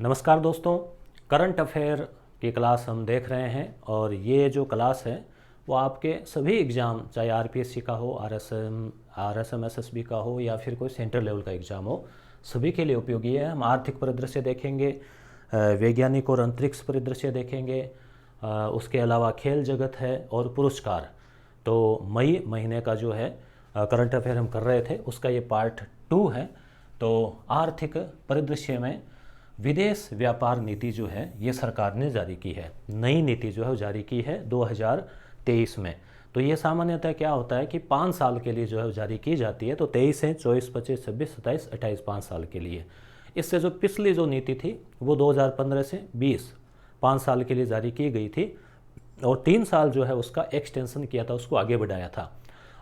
नमस्कार दोस्तों, current affair की क्लास हम देख रहे हैं और ये जो क्लास है वो आपके सभी एग्ज़ाम, चाहे आरपीएससी का हो, आरएसएम एसएसबी का हो या फिर कोई सेंट्रल लेवल का एग्ज़ाम हो, सभी के लिए उपयोगी है। हम आर्थिक परिदृश्य देखेंगे, वैज्ञानिक और अंतरिक्ष परिदृश्य देखेंगे, उसके अलावा खेल जगत है और पुरस्कार। तो मई महीने का जो है करंट अफेयर हम कर रहे थे, उसका ये पार्ट 2 है। तो आर्थिक परिदृश्य में विदेश व्यापार नीति जो है ये सरकार ने जारी की है, नई नीति जो है वो जारी की है 2023 में। तो ये सामान्यतः क्या होता है कि 5 साल के लिए जो है वो जारी की जाती है। तो 23 है, 24, 25, 26, 27, 28, 5 साल के लिए। इससे जो पिछली जो नीति थी वो 2015 से 20 5 साल के लिए जारी की गई थी और 3 साल जो है उसका एक्सटेंशन किया था, उसको आगे बढ़ाया था।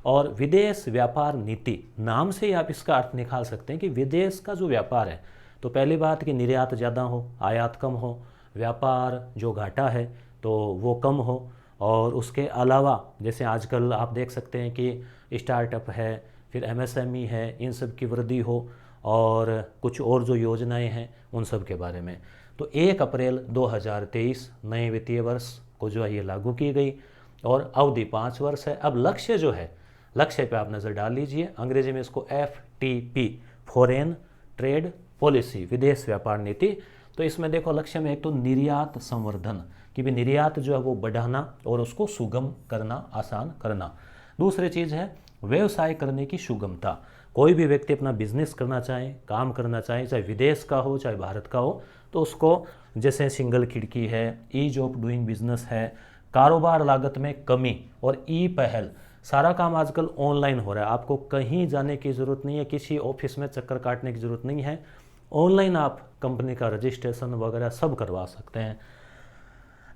और विदेश व्यापार नीति नाम से ही आप इसका अर्थ निकाल सकते हैं कि विदेश का जो व्यापार है, तो पहली बात कि निर्यात ज़्यादा हो, आयात कम हो, व्यापार जो घाटा है तो वो कम हो। और उसके अलावा जैसे आजकल आप देख सकते हैं कि स्टार्टअप है, फिर एमएसएमई है, इन सब की वृद्धि हो और कुछ और जो योजनाएं हैं उन सब के बारे में। तो 1 अप्रैल 2023 नए वित्तीय वर्ष को जो है ये लागू की गई और अवधि 5 वर्ष है। अब लक्ष्य जो है, लक्ष्य पे आप नज़र डाल लीजिए। अंग्रेजी में इसको FTP, फॉरेन ट्रेड पॉलिसी, विदेश व्यापार नीति। तो इसमें देखो लक्ष्य में एक तो निर्यात संवर्धन, कि भी निर्यात जो है वो बढ़ाना और उसको सुगम करना, आसान करना। दूसरी चीज़ है व्यवसाय करने की सुगमता। कोई भी व्यक्ति अपना बिजनेस करना चाहे, काम करना चाहे, चाहे विदेश का हो चाहे भारत का हो, तो उसको जैसे सिंगल खिड़की है, ईज ऑफ डूइंग बिजनेस है, कारोबार लागत में कमी और ई पहल। सारा काम आजकल ऑनलाइन हो रहा है, आपको कहीं जाने की ज़रूरत नहीं है, किसी ऑफिस में चक्कर काटने की ज़रूरत नहीं है। ऑनलाइन आप कंपनी का रजिस्ट्रेशन वगैरह सब करवा सकते हैं।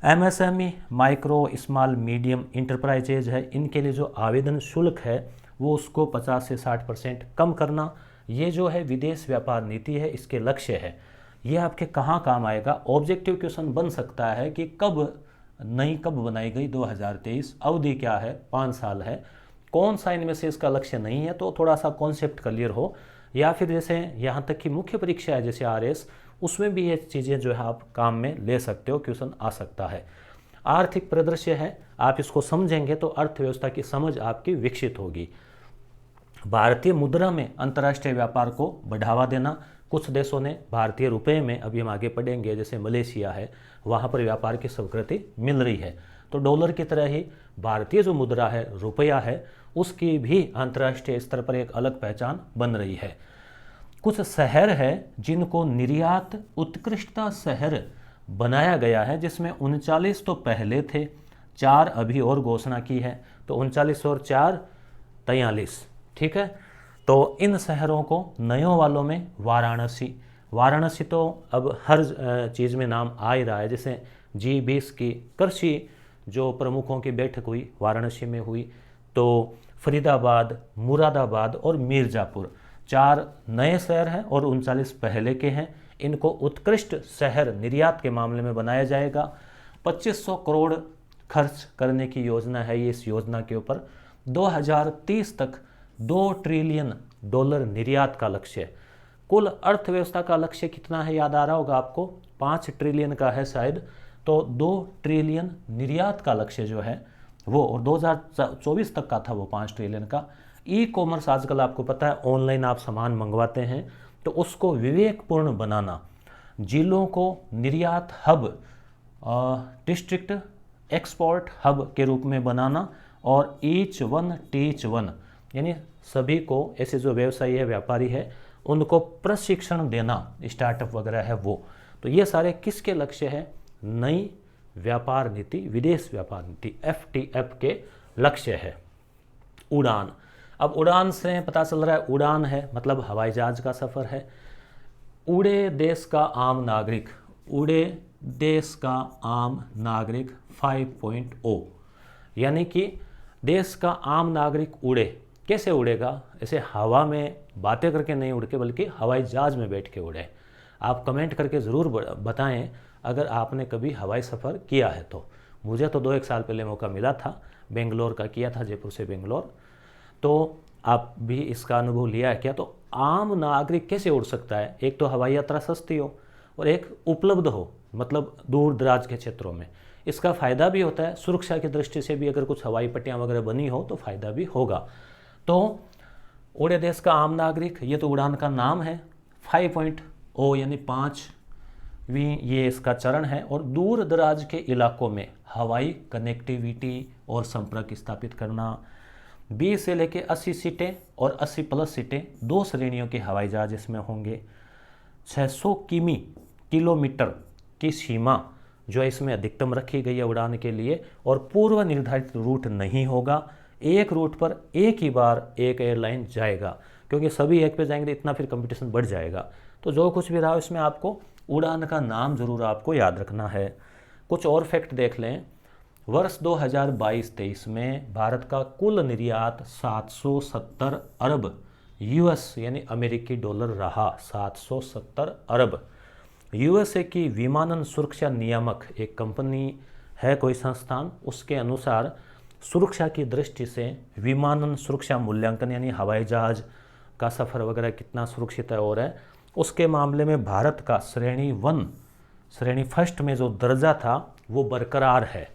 MSME, micro small medium enterprises है, इनके लिए जो आवेदन शुल्क है वो उसको 50 से 60% कम करना। ये जो है विदेश व्यापार नीति है, इसके लक्ष्य है। ये आपके कहाँ काम आएगा? ऑब्जेक्टिव क्वेश्चन बन सकता है कि कब बनाई गई? 2023। अवधि क्या है? 5 साल है। कौन सा इनमें से इसका लक्ष्य नहीं है, तो थोड़ा सा कॉन्सेप्ट क्लियर हो। या फिर जैसे यहाँ तक कि मुख्य परीक्षा है जैसे आरएस, उसमें भी ये चीज़ें जो है आप काम में ले सकते हो, क्वेश्चन आ सकता है। आर्थिक परिदृश्य है, आप इसको समझेंगे तो अर्थव्यवस्था की समझ आपकी विकसित होगी। भारतीय मुद्रा में अंतर्राष्ट्रीय व्यापार को बढ़ावा देना। कुछ देशों ने भारतीय रुपए में, अभी हम आगे पढ़ेंगे, जैसे मलेशिया है, वहाँ पर व्यापार की स्वीकृति मिल रही है। तो डॉलर की तरह ही भारतीय जो मुद्रा है, रुपया है, उसकी भी अंतर्राष्ट्रीय स्तर पर एक अलग पहचान बन रही है। कुछ शहर है जिनको निर्यात उत्कृष्टता शहर बनाया गया है, जिसमें 39 तो पहले थे, 4 अभी और घोषणा की है। तो 39 और 4 43, ठीक है। तो इन शहरों को नयों वालों में वाराणसी तो अब हर चीज़ में नाम आ ही रहा है। जैसे G20 की कृषि जो प्रमुखों की बैठक हुई वाराणसी में हुई, तो फरीदाबाद, मुरादाबाद और मिर्ज़ापुर 4 नए शहर हैं और 39 पहले के हैं। इनको उत्कृष्ट शहर निर्यात के मामले में बनाया जाएगा। 2500 करोड़ खर्च करने की योजना है ये। इस योजना के ऊपर 2030 तक $2 ट्रिलियन निर्यात का लक्ष्य है। कुल अर्थव्यवस्था का लक्ष्य कितना है याद आ रहा होगा आपको? 5 ट्रिलियन का है शायद। तो 2 ट्रिलियन निर्यात का लक्ष्य जो है वो, और 2024 तक का था वो 5 ट्रिलियन का। ई कॉमर्स आजकल आपको पता है ऑनलाइन आप सामान मंगवाते हैं, तो उसको विवेकपूर्ण बनाना, जिलों को निर्यात हब, डिस्ट्रिक्ट एक्सपोर्ट हब के रूप में बनाना, और ईच वन टीच वन, यानी सभी को, ऐसे जो व्यवसायी है, व्यापारी है, उनको प्रशिक्षण देना, स्टार्टअप वगैरह है वो। तो ये सारे किसके लक्ष्य है? नई व्यापार नीति, विदेश व्यापार नीति FTF के लक्ष्य है। उड़ान। अब उड़ान से पता चल रहा है, उड़ान है मतलब हवाई जहाज का सफ़र है। उड़े देश का आम नागरिक, उड़े देश का आम नागरिक 5.0, यानी कि देश का आम नागरिक उड़े। कैसे उड़ेगा? ऐसे हवा में बातें करके नहीं उड़ के, बल्कि हवाई जहाज में बैठ के उड़े। आप कमेंट करके ज़रूर बताएं अगर आपने कभी हवाई सफ़र किया है तो। मुझे तो 2-1 साल पहले मौका मिला था, बेंगलोर का किया था, जयपुर से बेंगलोर। तो आप भी इसका अनुभव लिया है क्या? तो आम नागरिक कैसे उड़ सकता है? एक तो हवाई यात्रा सस्ती हो, और एक उपलब्ध हो, मतलब दूर दराज के क्षेत्रों में। इसका फ़ायदा भी होता है, सुरक्षा की दृष्टि से भी अगर कुछ हवाई पट्टियाँ वगैरह बनी हो तो फ़ायदा भी होगा। तो उड़े देश का आम नागरिक, ये तो उड़ान का नाम है। 5.0 यानी 5वीं ये इसका चरण है। और दूर दराज के इलाकों में हवाई कनेक्टिविटी और संपर्क स्थापित करना। 20 से लेकर 80 सीटें और 80 प्लस सीटें, 2 श्रेणियों के हवाई जहाज इसमें होंगे। 600 किलोमीटर की सीमा जो इसमें अधिकतम रखी गई है उड़ान के लिए, और पूर्व निर्धारित रूट नहीं होगा। एक रूट पर एक ही बार एक एयरलाइन जाएगा, क्योंकि सभी एक पे जाएंगे इतना फिर कंपटीशन बढ़ जाएगा। तो जो कुछ भी रहा इसमें आपको उड़ान का नाम ज़रूर आपको याद रखना है। कुछ और फैक्ट देख लें। वर्ष 2022-23 में भारत का कुल निर्यात 770 अरब यूएस यानी अमेरिकी डॉलर रहा। 770 अरब। यूएसए की विमानन सुरक्षा नियामक एक कंपनी है, कोई संस्थान, उसके अनुसार सुरक्षा की दृष्टि से विमानन सुरक्षा मूल्यांकन यानी हवाई जहाज का सफ़र वगैरह कितना सुरक्षित है और है, उसके मामले में भारत का श्रेणी फर्स्ट में जो दर्जा था वो बरकरार है।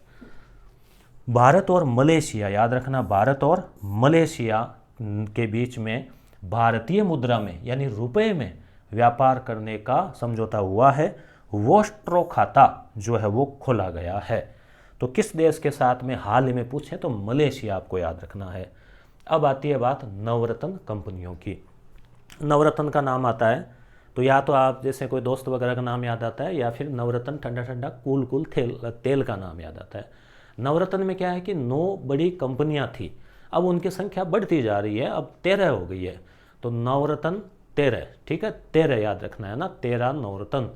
भारत और मलेशिया, याद रखना, भारत और मलेशिया के बीच में भारतीय मुद्रा में यानी रुपए में व्यापार करने का समझौता हुआ है। वोस्ट्रो खाता जो है वो खोला गया है। तो किस देश के साथ में हाल ही में पूछें तो मलेशिया आपको याद रखना है। अब आती है बात नवरत्न कंपनियों की। नवरत्न का नाम आता है तो या तो आप जैसे कोई दोस्त वगैरह का नाम याद आता है, या फिर नवरत्न ठंडा ठंडा कूल तेल का नाम याद आता है। नवरत्न में क्या है कि 9 बड़ी कंपनियां थी, अब उनकी संख्या बढ़ती जा रही है, अब 13 हो गई है। तो नवरत्न 13, ठीक है, 13 याद रखना है ना, 13 नवरत्न।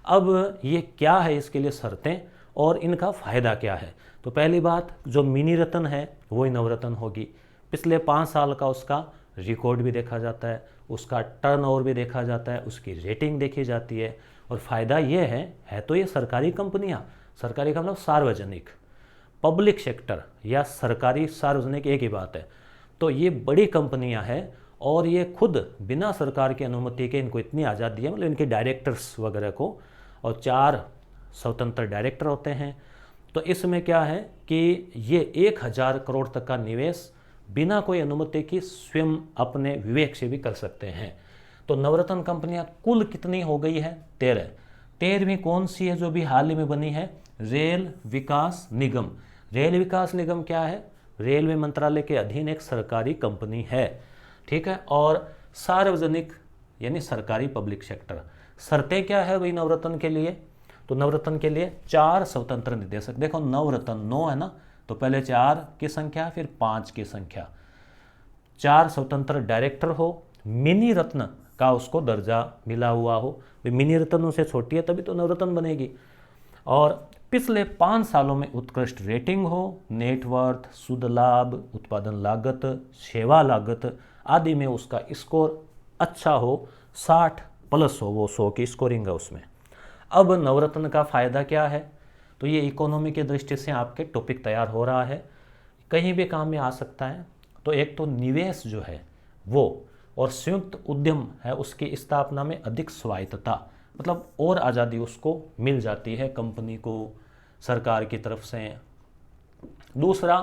अब ये क्या है, इसके लिए शर्तें और इनका फ़ायदा क्या है। तो पहली बात, जो मिनी रत्न है वही नवरत्न होगी। पिछले 5 साल का उसका रिकॉर्ड भी देखा जाता है, उसका टर्नओवर भी देखा जाता है, उसकी रेटिंग देखी जाती है। और फ़ायदा ये है तो ये सरकारी कंपनियाँ, सरकारी का मतलब सार्वजनिक, पब्लिक सेक्टर या सरकारी सार्वजनिक एक ही बात है। तो ये बड़ी कंपनियां हैं और ये खुद बिना सरकार की अनुमति के इनको इतनी आज़ादी है, मतलब इनके डायरेक्टर्स वगैरह को, और 4 स्वतंत्र डायरेक्टर होते हैं। तो इसमें क्या है कि ये 1000 करोड़ तक का निवेश बिना कोई अनुमति की स्वयं अपने विवेक से भी कर सकते हैं। तो नवरत्न कंपनियां कुल कितनी हो गई है? 13। 13वीं कौन सी है जो भी हाल ही में बनी है? रेल विकास निगम। रेल विकास निगम क्या है? रेलवे मंत्रालय के अधीन एक सरकारी कंपनी है, ठीक है। और सार्वजनिक यानी सरकारी पब्लिक सेक्टर। शर्तें क्या है भाई नवरत्न के लिए? तो नवरत्न के लिए 4 स्वतंत्र निदेशक। देखो नवरत्न 9 है ना, तो पहले 4 की संख्या फिर 5 की संख्या। 4 स्वतंत्र डायरेक्टर हो, मिनी रत्न का उसको दर्जा मिला हुआ हो। मिनी रत्न से छोटी है तभी तो नवरत्न बनेगी। और पिछले 5 सालों में उत्कृष्ट रेटिंग हो, नेटवर्थ, शुद्ध लाभ, उत्पादन लागत, सेवा लागत आदि में उसका स्कोर अच्छा हो, 60 प्लस हो, वो 100 की स्कोरिंग है उसमें। अब नवरत्न का फ़ायदा क्या है? तो ये इकोनॉमी के दृष्टि से आपके टॉपिक तैयार हो रहा है, कहीं भी काम में आ सकता है। तो एक तो निवेश जो है वो, और संयुक्त उद्यम है उसकी स्थापना में अधिक स्वायत्तता, मतलब और आज़ादी उसको मिल जाती है कंपनी को सरकार की तरफ से। दूसरा,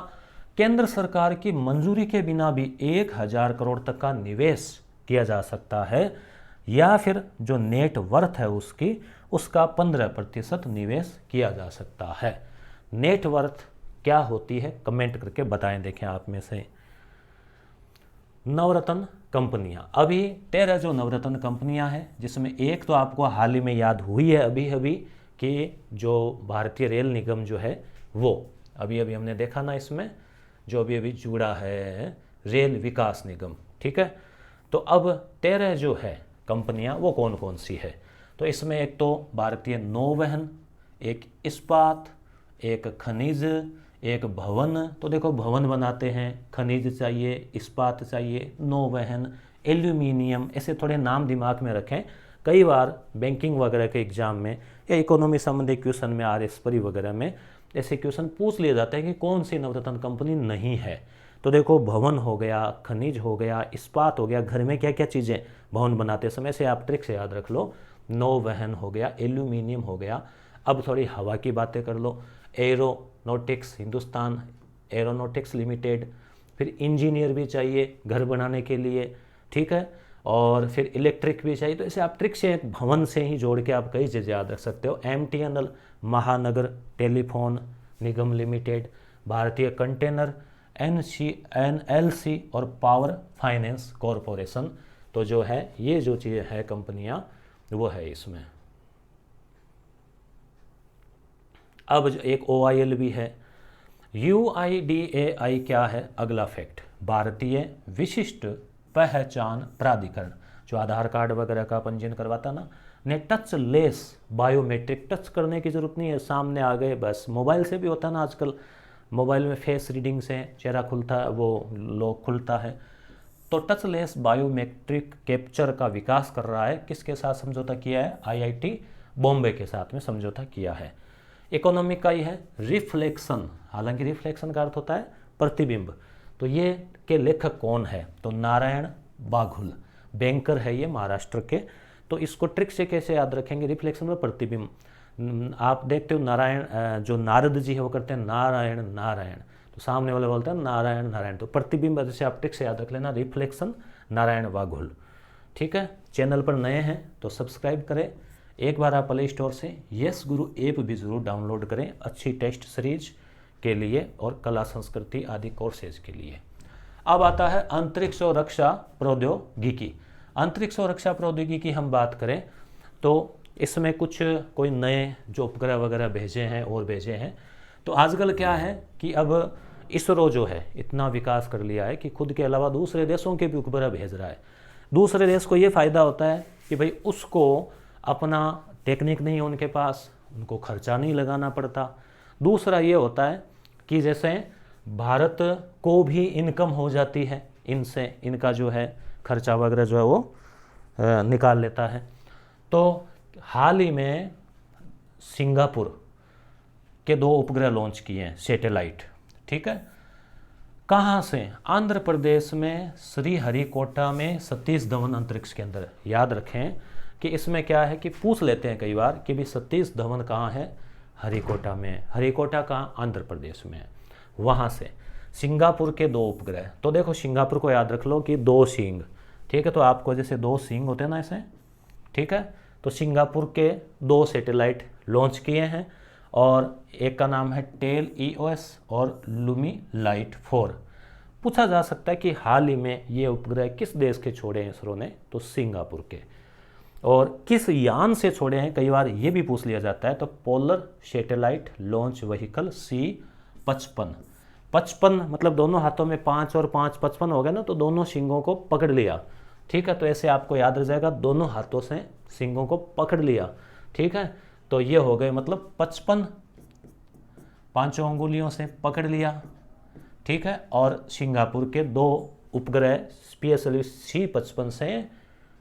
केंद्र सरकार की मंजूरी के बिना भी 1000 करोड़ तक का निवेश किया जा सकता है, या फिर जो नेट वर्थ है उसका 15% निवेश किया जा सकता है। नेट वर्थ क्या होती है कमेंट करके बताएं, देखें आप में से। नवरत्न कंपनियां, अभी 13 जो नवरत्न कंपनियां हैं, जिसमें एक तो आपको हाल ही में याद हुई है अभी कि जो भारतीय रेल निगम जो है वो अभी हमने देखा ना, इसमें जो अभी जुड़ा है रेल विकास निगम, ठीक है। तो अब 13 जो है कंपनियां वो कौन कौन सी है? तो इसमें एक तो भारतीय नौवहन, एक इस्पात, एक खनिज, एक भवन। तो देखो भवन बनाते हैं, खनिज चाहिए, इस्पात चाहिए, नौवहन, एल्यूमिनियम, ऐसे थोड़े नाम दिमाग में रखें। कई बार बैंकिंग वगैरह के एग्जाम में या इकोनॉमी संबंधी क्वेश्चन में, RS परी वगैरह में ऐसे क्वेश्चन पूछ लिए जाते हैं कि कौन सी नवरत्न कंपनी नहीं है। तो देखो भवन हो गया, खनिज हो गया, इस्पात हो गया। घर में क्या क्या चीज़ें भवन बनाते समय से आप ट्रिक से याद रख लो। नौवहन हो गया, एल्यूमिनियम हो गया। अब थोड़ी हवा की बातें कर लो, एरोनॉटिक्स, हिंदुस्तान एरोनॉटिक्स लिमिटेड। फिर इंजीनियर भी चाहिए घर बनाने के लिए, ठीक है, और फिर इलेक्ट्रिक भी चाहिए। तो इसे आप ट्रिक से, एक भवन से ही जोड़ के आप कई चीज़ें याद रख सकते हो। MTNL महानगर टेलीफोन निगम लिमिटेड, भारतीय कंटेनर, NLC और पावर फाइनेंस कॉरपोरेशन। तो जो है ये जो चीज़ है कंपनियां वो है इसमें। अब जो एक OIL भी है। UIDAI क्या है? अगला फैक्ट, भारतीय विशिष्ट पहचान प्राधिकरण, जो आधार कार्ड वगैरह का पंजीयन करवाता ना, ने टच लेस बायोमेट्रिक, टच करने की जरूरत नहीं है, सामने आ गए बस। मोबाइल से भी होता है ना आजकल, मोबाइल में फेस रीडिंग से चेहरा खुलता है, वो लॉक खुलता है। तो टचलेस बायोमेट्रिक कैप्चर का विकास कर रहा है। किसके साथ समझौता किया है? IIT बॉम्बे के साथ में समझौता किया है। इकोनॉमिक का ही है रिफ्लेक्शन, हालांकि रिफ्लेक्शन का अर्थ होता है प्रतिबिंब। तो ये के लेखक कौन है? तो नारायण बाघुल, बैंकर है ये महाराष्ट्र के। तो इसको ट्रिक से कैसे याद रखेंगे? रिफ्लेक्शन में प्रतिबिंब। आप देखते हो नारायण, जो नारद जी है वो करते हैं नारायण नारायण, तो सामने वाले बोलते हैं नारायण नारायण। तो प्रतिबिंब जैसे आप ट्रिक से याद रख लेना, रिफ्लेक्शन, नारायण बाघुल, ठीक है। चैनल पर नए हैं तो सब्सक्राइब करें। एक बार आप प्ले स्टोर से यस गुरु ऐप भी ज़रूर डाउनलोड करें, अच्छी टेस्ट सीरीज के लिए और कला संस्कृति आदि कोर्सेज के लिए। अब आता है अंतरिक्ष और रक्षा प्रौद्योगिकी। अंतरिक्ष और रक्षा प्रौद्योगिकी हम बात करें तो इसमें कुछ कोई नए जो उपग्रह वगैरह भेजे हैं और भेजे हैं। तो आजकल क्या है कि अब इसरो जो है इतना विकास कर लिया है कि खुद के अलावा दूसरे देशों के भी उपग्रह भेज रहा है। दूसरे देश को ये फ़ायदा होता है कि भाई उसको अपना टेक्निक नहीं है उनके पास, उनको खर्चा नहीं लगाना पड़ता। दूसरा ये होता है कि जैसे भारत को भी इनकम हो जाती है इनसे, इनका जो है खर्चा वगैरह जो है वो निकाल लेता है। तो हाल ही में सिंगापुर के 2 उपग्रह लॉन्च किए हैं, सैटेलाइट, ठीक है। कहाँ से? आंध्र प्रदेश में श्रीहरिकोटा में सतीश धवन अंतरिक्ष केंद्र। याद रखें कि इसमें क्या है कि पूछ लेते हैं कई बार कि भी सतीश धवन कहाँ है? हरिकोटा में। हरिकोटा कहाँ? आंध्र प्रदेश में। वहाँ से सिंगापुर के 2 उपग्रह। तो देखो सिंगापुर को याद रख लो कि 2 सींग, ठीक है। तो आपको जैसे 2 सींग होते हैं ना ऐसे, ठीक है। तो सिंगापुर के 2 सैटेलाइट लॉन्च किए हैं और एक का नाम है टेल EOS और लुमी लाइट 4। पूछा जा सकता है कि हाल ही में ये उपग्रह किस देश के छोड़े हैं इसरो ने? तो सिंगापुर के। और किस यान से छोड़े हैं, कई बार ये भी पूछ लिया जाता है। तो polar satellite launch vehicle C-55। 55 मतलब दोनों हाथों में 5 और 5 55 हो गया ना, तो दोनों सींगों को पकड़ लिया, ठीक है। तो ऐसे आपको याद रह जाएगा, दोनों हाथों से सींगों को पकड़ लिया, ठीक है। तो ये हो गए मतलब 55, 5 अंगुलियों से पकड़ लिया, ठीक है। और सिंगापुर के 2 उपग्रह स्पेशली C-55 से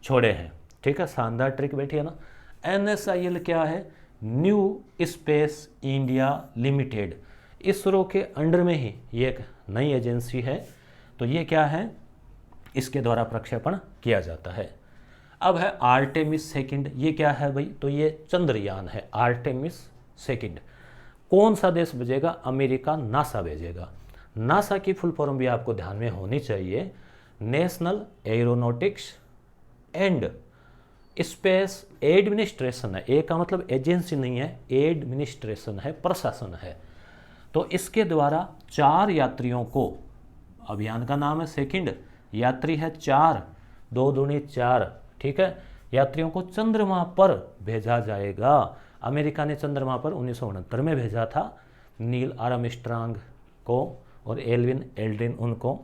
छोड़े हैं, ठीक है। शानदार ट्रिक बैठी है ना। NSIL क्या है? New space India limited. ISRO के अंडर में ही ये एक नई एजेंसी है। तो ये क्या है? इसके द्वारा प्रक्षेपण किया जाता है। अब है आर्टेमिस सेकंड। ये क्या है भाई? तो ये चंद्रयान है, आर्टेमिस सेकंड। कौन सा देश भेजेगा? अमेरिका, नासा भेजेगा। नासा की फुल फॉर्म भी आपको ध्यान में होनी चाहिए, national aeronautics and space administration है। ए का मतलब एजेंसी नहीं है, एडमिनिस्ट्रेशन है, प्रशासन है। तो इसके द्वारा 4 यात्रियों को, अभियान का नाम है सेकंड, यात्री है 4, 2 दूनी 4, ठीक है। यात्रियों को चंद्रमा पर भेजा जाएगा। अमेरिका ने चंद्रमा पर 1969 में भेजा था, नील आर्मस्ट्रांग को और एल्विन एल्ड्रिन उनको।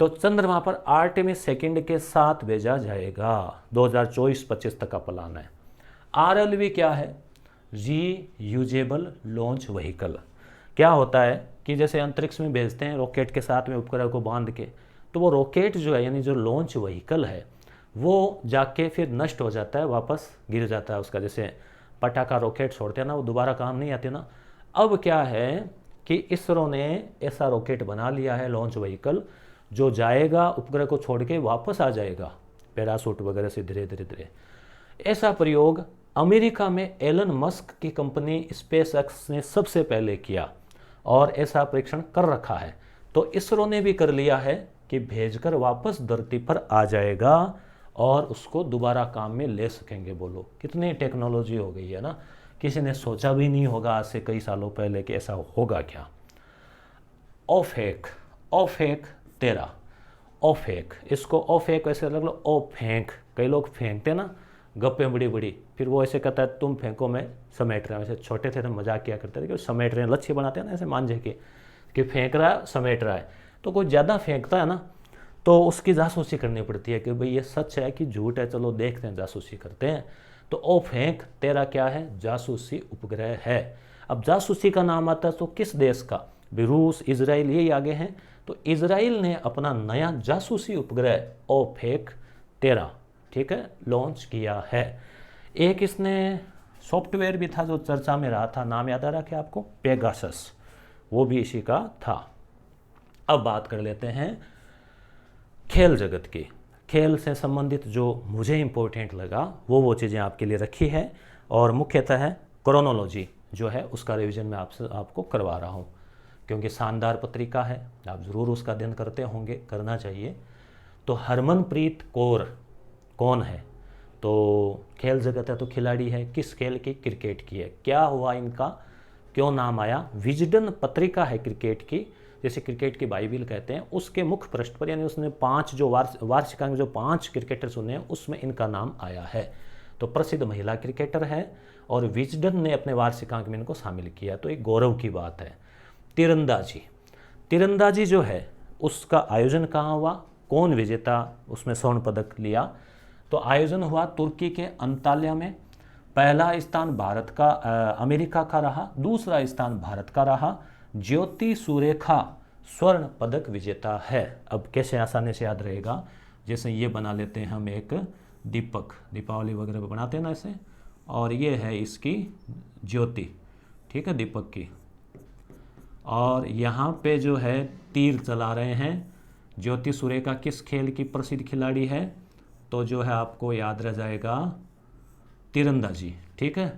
तो चंद्रमा पर आर्टेमिस सेकंड के साथ भेजा जाएगा। 2024-25 तक का प्लान है। RLV क्या है? Reusable launch vehicle. क्या होता है कि जैसे अंतरिक्ष में भेजते हैं रॉकेट के साथ में उपग्रह को बांध के, तो वो रॉकेट जो है यानी जो लॉन्च व्हीकल है वो जाके फिर नष्ट हो जाता है, वापस गिर जाता है उसका। जैसे पटाखा रॉकेट छोड़ते हैं ना, वो दोबारा काम नहीं आते ना। अब क्या है कि इसरो ने ऐसा रॉकेट बना लिया है लॉन्च व्हीकल, जो जाएगा उपग्रह को छोड़ के वापस आ जाएगा पैराशूट वगैरह से धीरे धीरे धीरे। ऐसा प्रयोग अमेरिका में एलन मस्क की कंपनी स्पेसएक्स ने सबसे पहले किया और ऐसा परीक्षण कर रखा है। तो इसरो ने भी कर लिया है कि भेजकर वापस धरती पर आ जाएगा और उसको दोबारा काम में ले सकेंगे। बोलो कितनी टेक्नोलॉजी हो गई है ना, किसी ने सोचा भी नहीं होगा आज से कई सालों पहले कि ऐसा होगा क्या। ओफेक, ओफेक 13, ओफेक, इसको ओफेक ऐसे लग लो ओ फेंक, कई लोग फेंकते ना गप्पे बड़ी बड़ी, फिर वो ऐसे कहता है तुम फेंको मैं समेट रहा हूँ। ऐसे छोटे थे तो मजाक किया करते थे कि समेट रहे हैं, लच्छी बनाते हैं ना ऐसे मांझे के कि फेंक रहा है समेट रहा है। तो कोई ज़्यादा फेंकता है ना तो उसकी जासूसी करनी पड़ती है कि भाई ये सच है कि झूठ है, चलो देखते हैं, जासूसी करते हैं। तो ओ फेंक 13 क्या है, जासूसी उपग्रह है। अब जासूसी का नाम आता है तो किस देश का, भी रूस, इजराइल, यही आगे हैं। तो इजराइल ने अपना नया जासूसी उपग्रह ओफेक 13, ठीक है, लॉन्च किया है। एक इसने सॉफ्टवेयर भी था जो चर्चा में रहा था, नाम याद आ रहा क्या आपको, पेगासस, वो भी इसी का था। अब बात कर लेते हैं खेल जगत की। खेल से संबंधित जो मुझे इम्पोर्टेंट लगा वो चीज़ें आपके लिए रखी है, और मुख्यतः क्रोनोलॉजी जो है उसका रिवीजन मैं आपको करवा रहा हूँ, क्योंकि शानदार पत्रिका है, आप ज़रूर उसका अध्ययन करते होंगे, करना चाहिए। तो हरमनप्रीत कौर कौन है, तो खेल जगत है तो खिलाड़ी है, किस खेल की, क्रिकेट की है। क्या हुआ इनका, क्यों नाम आया, विजडन पत्रिका है क्रिकेट की, जैसे क्रिकेट की बाइबिल कहते हैं, उसके मुख्य पृष्ठ पर, यानी उसने 5 जो वार्षिकांक जो 5 क्रिकेटर चुने हैं उसमें इनका नाम आया है। तो प्रसिद्ध महिला क्रिकेटर है और विजडन ने अपने वार्षिकांक में इनको शामिल किया, तो एक गौरव की बात है। तीरंदाजी, तीरंदाजी जो है उसका आयोजन कहाँ हुआ, कौन विजेता उसमें स्वर्ण पदक लिया, तो आयोजन हुआ तुर्की के अंताल्या में। पहला स्थान भारत का अमेरिका का रहा, दूसरा स्थान भारत का रहा। ज्योति सुरेखा स्वर्ण पदक विजेता है। अब कैसे आसानी से याद रहेगा, जैसे ये बना लेते हैं हम एक दीपक, दीपावली वगैरह बनाते हैं ना ऐसे, और ये है इसकी ज्योति, ठीक है, दीपक की, और यहाँ पे जो है तीर चला रहे हैं। ज्योति सुरेखा किस खेल की प्रसिद्ध खिलाड़ी है, तो जो है आपको याद रह जाएगा तीरंदाजी, ठीक है।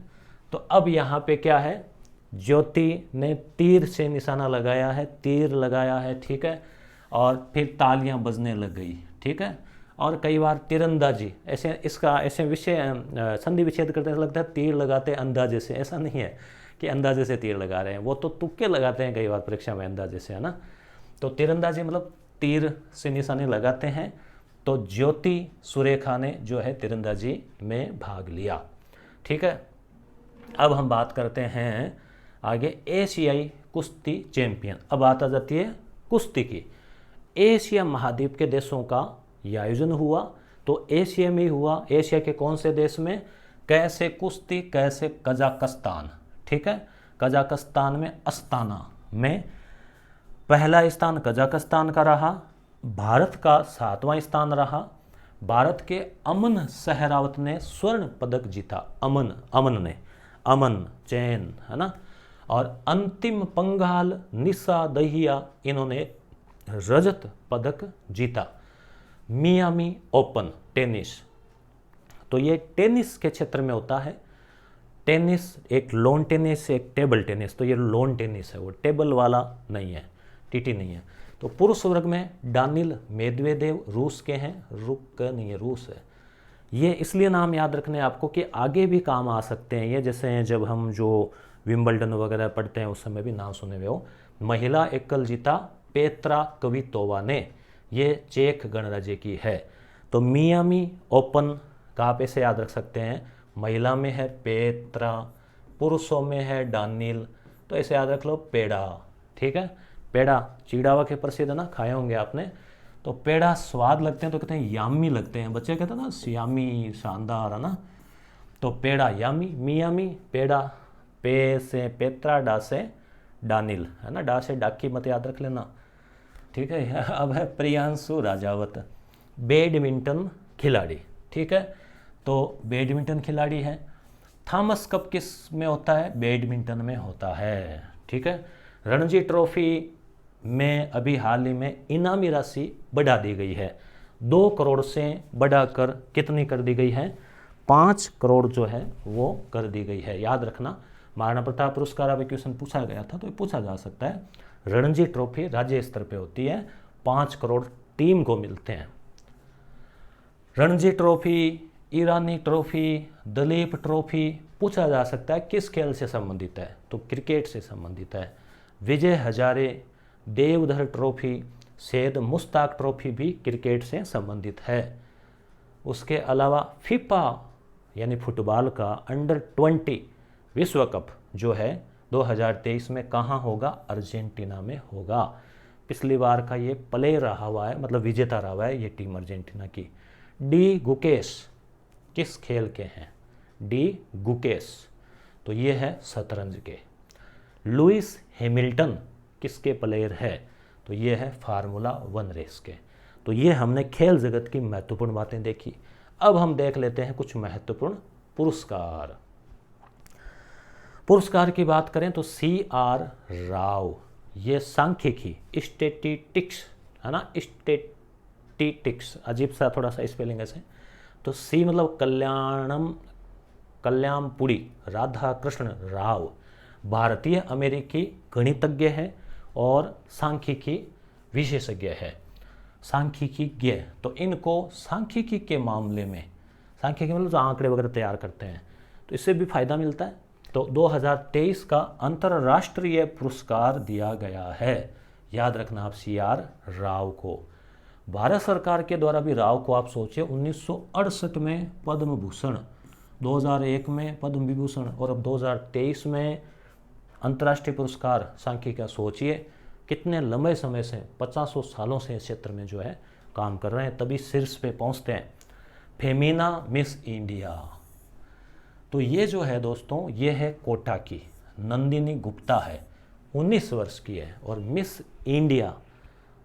तो अब यहाँ पे क्या है, ज्योति ने तीर से निशाना लगाया है, तीर लगाया है, ठीक है, और फिर तालियां बजने लग गई, ठीक है। और कई बार तीरंदाजी ऐसे, इसका ऐसे विषय संधि विच्छेद करते हैं, लगता है तीर लगाते अंदाजे से, ऐसा नहीं है कि अंदाजे से तीर लगा रहे हैं, वो तो तुक्के लगाते हैं कई बार परीक्षा में अंदाजे से, है ना। तो तीरंदाजी मतलब तीर से निशाने लगाते हैं। तो ज्योति सुरेखा ने जो है तीरंदाजी में भाग लिया, ठीक है। अब हम बात करते हैं आगे एशियाई कुश्ती चैंपियन। अब बात आ जाती है कुश्ती की। एशिया महाद्वीप के देशों का यह आयोजन हुआ, तो एशिया में ही हुआ। एशिया के कौन से देश में, कैसे कुश्ती, कैसे कजाकिस्तान, ठीक है, कजाकिस्तान में अस्ताना में पहला स्थान कजाकिस्तान का रहा। भारत का 7वां स्थान रहा। भारत के अमन सहरावत ने स्वर्ण पदक जीता, अमन ने, अमन चैन, है ना। और अंतिम पंगाल निशा दहिया, इन्होंने रजत पदक जीता। मियामी ओपन टेनिस, तो ये टेनिस के क्षेत्र में होता है। टेनिस एक लॉन टेनिस, एक टेबल टेनिस, तो ये लॉन टेनिस है, वो टेबल वाला नहीं है, टीटी नहीं है। तो पुरुष वर्ग में डानिल मेदवेदेव रूस के हैं, रुक नहीं है, रूस है। ये इसलिए नाम याद रखने आपको कि आगे भी काम आ सकते हैं ये, जैसे जब हम जो विंबलडन वगैरह पढ़ते हैं उस समय भी नाम सुने हुए हो। महिला एकल जीता पेत्रा क्वितोवा ने, ये चेक गणराज्य की है। तो मियामी ओपन का आप ऐसे याद रख सकते हैं, महिला में है पेत्रा, पुरुषों में है डानिल, तो ऐसे याद रख लो पेड़ा, ठीक है। पेड़ा चिड़ावा के प्रसिद्ध है ना, खाए होंगे आपने। तो पेड़ा स्वाद लगते हैं तो कहते हैं यामी लगते हैं, बच्चे कहते हैं ना यामी, शानदार, है ना। तो पेड़ा यामी, मियामी, पेड़ा, पे से पेत्रा, डा से डानिल, है ना, डा से डाकी मत याद रख लेना, ठीक है। अब है प्रियांशु राजावत, बैडमिंटन खिलाड़ी, ठीक है। तो बैडमिंटन खिलाड़ी है। थॉमस कप किस में होता है, बैडमिंटन में होता है, ठीक है। रणजी ट्रॉफी में अभी हाल ही में इनामी राशि बढ़ा दी गई है, 2 करोड़ से बढ़ाकर कितनी कर दी गई है, 5 करोड़ जो है वो कर दी गई है। याद रखना, महाराणा प्रताप पुरस्कार अब क्वेश्चन पूछा गया था तो ये पूछा जा सकता है। रणजी ट्रॉफी राज्य स्तर पे होती है, 5 करोड़ टीम को मिलते हैं। रणजी ट्रॉफी, ईरानी ट्रॉफी, दलीप ट्रॉफी पूछा जा सकता है किस खेल से संबंधित है, तो क्रिकेट से संबंधित है। विजय हजारे, देवधर ट्रॉफी, सैयद मुश्ताक ट्रॉफी भी क्रिकेट से संबंधित है। उसके अलावा फीफा यानी फुटबॉल का अंडर-20 विश्व कप जो है 2023 में कहाँ होगा, अर्जेंटीना में होगा। पिछली बार का ये प्ले रहा हुआ है, मतलब विजेता रहा हुआ है ये टीम अर्जेंटीना की। डी गुकेश किस खेल के हैं, डी गुकेश, तो ये है शतरंज के। लुइस हैमिल्टन किसके प्लेयर है, तो ये है फार्मूला 1 रेस के। तो ये हमने खेल जगत की महत्वपूर्ण बातें देखी। अब हम देख लेते हैं कुछ महत्वपूर्ण पुरस्कार। पुरस्कार की बात करें तो CR राव, ये सांख्यिकी स्टैटिस्टिक्स है ना, स्टैटिस्टिक्स अजीब सा थोड़ा सा स्पेलिंग है। तो सी मतलब कल्याणपुरी राधा कृष्ण राव भारतीय अमेरिकी गणितज्ञ है और सांख्यिकी विशेषज्ञ है। सांख्यिकीज्ञ, तो इनको सांख्यिकी के मामले में, सांख्यिकी मतलब जो आंकड़े वगैरह तैयार करते हैं, तो इससे भी फायदा मिलता है। तो 2023 का अंतर्राष्ट्रीय पुरस्कार दिया गया है। याद रखना आप CR राव को। भारत सरकार के द्वारा भी राव को आप सोचिए 1968 में पद्म भूषण, 2001 में पद्म विभूषण और अब 2023 में अंतर्राष्ट्रीय पुरस्कार सांख्यिकी का। सोचिए कितने लंबे समय से 50 सालों से इस क्षेत्र में जो है काम कर रहे हैं, तभी शीर्ष पे पहुंचते हैं। फेमिना मिस इंडिया, तो ये जो है दोस्तों ये है कोटा की नंदिनी गुप्ता है, 19 वर्ष की है। और मिस इंडिया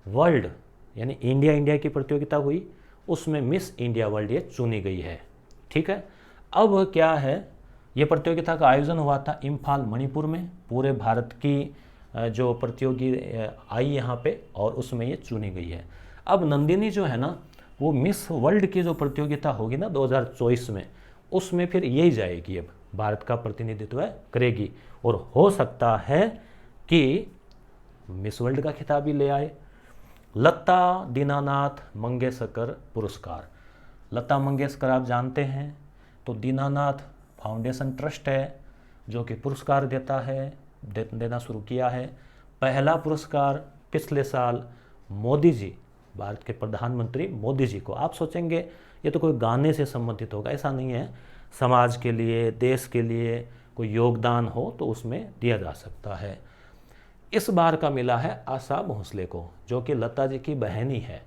वर्ल्ड यानी इंडिया की प्रतियोगिता हुई, उसमें मिस इंडिया वर्ल्ड ये चुनी गई है। ठीक है, अब क्या है, ये प्रतियोगिता का आयोजन हुआ था इम्फाल मणिपुर में। पूरे भारत की जो प्रतियोगी आई यहाँ पे और उसमें ये चुनी गई है। अब नंदिनी जो है ना, वो मिस वर्ल्ड की जो प्रतियोगिता होगी ना 2024 में, उसमें फिर यही जाएगी, अब भारत का प्रतिनिधित्व करेगी और हो सकता है कि मिस वर्ल्ड का खिताब भी ले आए। लता दीनानाथ मंगेशकर पुरस्कार, लता मंगेशकर आप जानते हैं, तो दीनानाथ फाउंडेशन ट्रस्ट है जो कि पुरस्कार देता है, देना शुरू किया है। पहला पुरस्कार पिछले साल मोदी जी, भारत के प्रधानमंत्री मोदी जी को, आप सोचेंगे ये तो कोई गाने से संबंधित होगा, ऐसा नहीं है। समाज के लिए, देश के लिए कोई योगदान हो तो उसमें दिया जा सकता है। इस बार का मिला है आशा भोसले को, जो कि लता जी की बहनी है,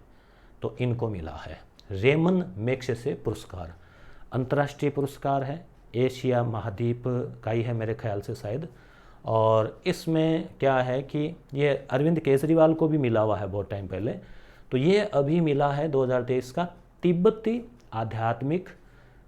तो इनको मिला है रेमन मैग्सेसे पुरस्कार। अंतर्राष्ट्रीय पुरस्कार है, एशिया महाद्वीप का ही है मेरे ख्याल से शायद। और इसमें क्या है कि ये अरविंद केजरीवाल को भी मिला हुआ है बहुत टाइम पहले, तो ये अभी मिला है 2023 का तिब्बती आध्यात्मिक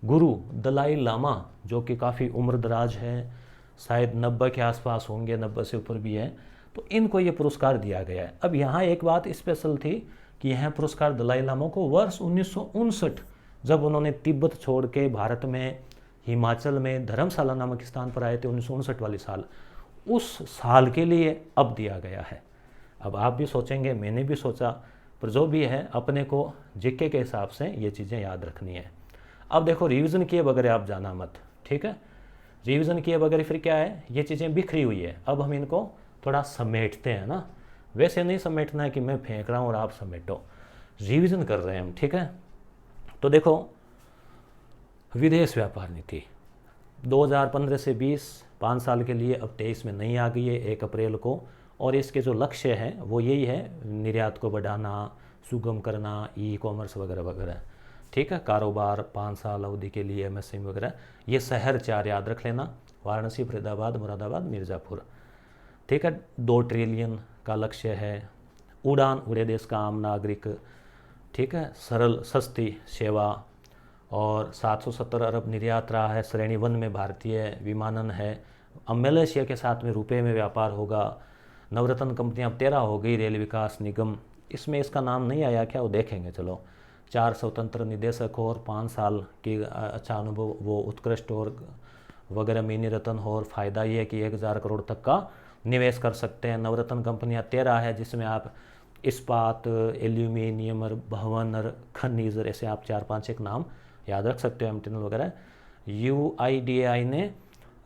गुरु दलाई लामा, जो कि काफ़ी उम्रदराज है, शायद 90 के आसपास होंगे, 90 से ऊपर भी है, तो इनको ये पुरस्कार दिया गया है। अब यहाँ एक बात स्पेशल थी कि यह पुरस्कार दलाई लामा को वर्ष 1959 जब उन्होंने तिब्बत छोड़ के भारत में हिमाचल में धर्मशाला नामक स्थान पर आए थे, 1959 वाली साल, उस साल के लिए अब दिया गया है। अब आप भी सोचेंगे, मैंने भी सोचा, पर जो भी है अपने को जीके के हिसाब से ये चीज़ें याद रखनी है। अब देखो, रिवीजन किए बगैर आप जाना मत, ठीक है। रिवीजन किए बगैर फिर क्या है, ये चीज़ें बिखरी हुई है, अब हम इनको थोड़ा समेटते हैं ना। वैसे नहीं समेटना है कि मैं फेंक रहा हूँ और आप समेटो, रिवीजन कर रहे हैं हम, ठीक है। तो देखो, विदेश व्यापार नीति 2015 से 20 5 साल के लिए, अब 23 में नई आ गई है 1 अप्रैल को, और इसके जो लक्ष्य हैं वो यही है, निर्यात को बढ़ाना, सुगम करना, ई-कॉमर्स वगैरह वगैरह, ठीक है। कारोबार 5 साल अवधि के लिए, MSME वगैरह। ये शहर 4 याद रख लेना, वाराणसी, फरीदाबाद, मुरादाबाद, मिर्ज़ापुर, ठीक है। 2 ट्रिलियन का लक्ष्य है। उड़ान, उड़े देश का आम नागरिक, ठीक है। सरल सस्ती सेवा, और 770 अरब निर्यात रहा है। श्रेणी 1 में भारतीय विमानन है। अब मलेशिया के साथ में रुपए में व्यापार होगा। नवरत्न कंपनियां अब 13 हो गई। रेल विकास निगम, इसमें इसका नाम नहीं आया क्या, वो देखेंगे, चलो। 4 स्वतंत्र निदेशक हो और 5 साल की अच्छा अनुभव, वो उत्कृष्ट और वगैरह मिनी रत्न हो। और फ़ायदा ये है कि 1000 करोड़ तक का निवेश कर सकते हैं। नवरत्न कंपनियां 13 है, जिसमें आप इस्पात, एल्यूमिनियम और भवन और खनिज, ऐसे आप 4-5 एक नाम याद रख सकते हो, एमटीएनएल वगैरह। UIDAI ने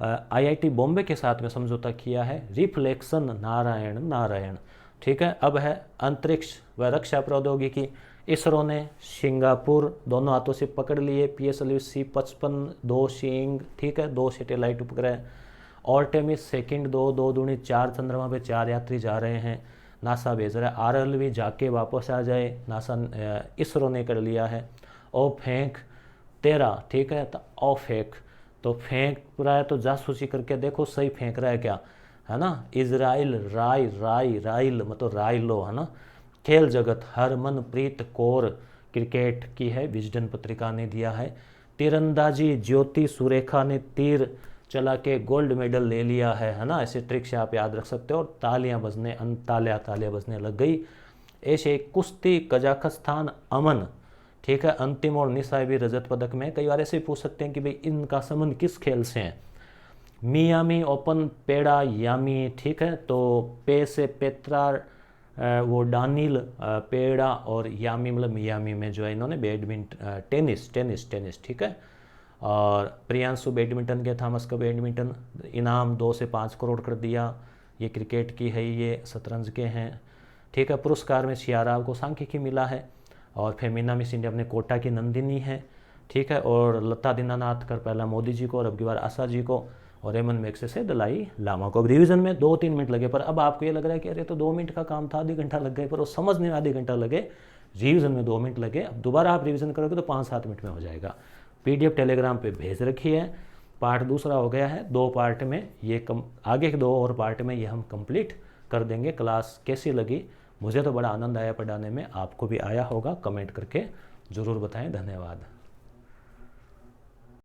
IIT बॉम्बे के साथ में समझौता किया है, रिफ्लेक्शन नारायण नारायण, ठीक है। अब है अंतरिक्ष व रक्षा प्रौद्योगिकी। इसरो ने सिंगापुर दोनों हाथों से पकड़ लिए, PSLV C-55 2 सीइंग, ठीक है, 2 सैटेलाइट उपग्रह। ऑर्टेमिस सेकंड 2 दूनी 4 चंद्रमा पे 4 यात्री जा रहे हैं, नासा भेज रहा है। RLV जाके वापस आ जाए, नासा इसरो ने कर लिया है। ओ फेंक 13, ठीक है, तो ओ फेंक तो फेंक रहा है तो जासूसी करके देखो सही फेंक रहा है क्या, है ना। इजराइल राइल मतलब राइलो, है ना। खेल जगत हरमनप्रीत कौर क्रिकेट की है, विजडन पत्रिका ने दिया है। तीरंदाजी ज्योति सुरेखा ने तीर चला के गोल्ड मेडल ले लिया है ना। ऐसे ट्रिक्स आप याद रख सकते हो। और तालियां बजने, तालियां बजने लग गई। ऐसे कुश्ती कजाकिस्तान अमन, ठीक है, अंतिम और निसाबी रजत पदक में। कई बार ऐसे पूछ सकते हैं कि भाई इनका संबंध किस खेल से है। मियामी ओपन पेड़ा यामी, ठीक है, तो पे से पेत्रा वो डानिल पेड़ा और यामी मतलब मियामी में जो है इन्होंने बैडमिंटन टेनिस, ठीक है। और प्रियांशु बैडमिंटन के थॉमस का बैडमिंटन इनाम 2 से 5 करोड़ कर दिया। ये क्रिकेट की है, ये शतरंज के हैं, ठीक है। पुरस्कार में सियाराव को सांख्यिकी मिला है। और फेमिना मिस इंडिया अपने कोटा की नंदिनी है, ठीक है। और लता दीनानाथ कर पहला मोदी जी को और अब की बार आशा जी को, और रेमन मैक्से से दलाई लामा को। अब रिवीजन में 2-3 मिनट लगे, पर अब आपको ये लग रहा है कि अरे तो 2 मिनट का काम था, आधे घंटा लग गए, पर वो समझने में आधे घंटा लगे, रिवीजन में 2 मिनट लगे। अब दोबारा आप रिवीजन करोगे तो 5-7 मिनट में हो जाएगा। PDF टेलीग्राम पे भेज रखी है। पार्ट दूसरा हो गया है, 2 पार्ट में ये आगे के 2 और पार्ट में ये हम कंप्लीट कर देंगे। क्लास कैसी लगी? मुझे तो बड़ा आनंद आया पढ़ाने में, आपको भी आया होगा, कमेंट करके ज़रूर बताएं। धन्यवाद।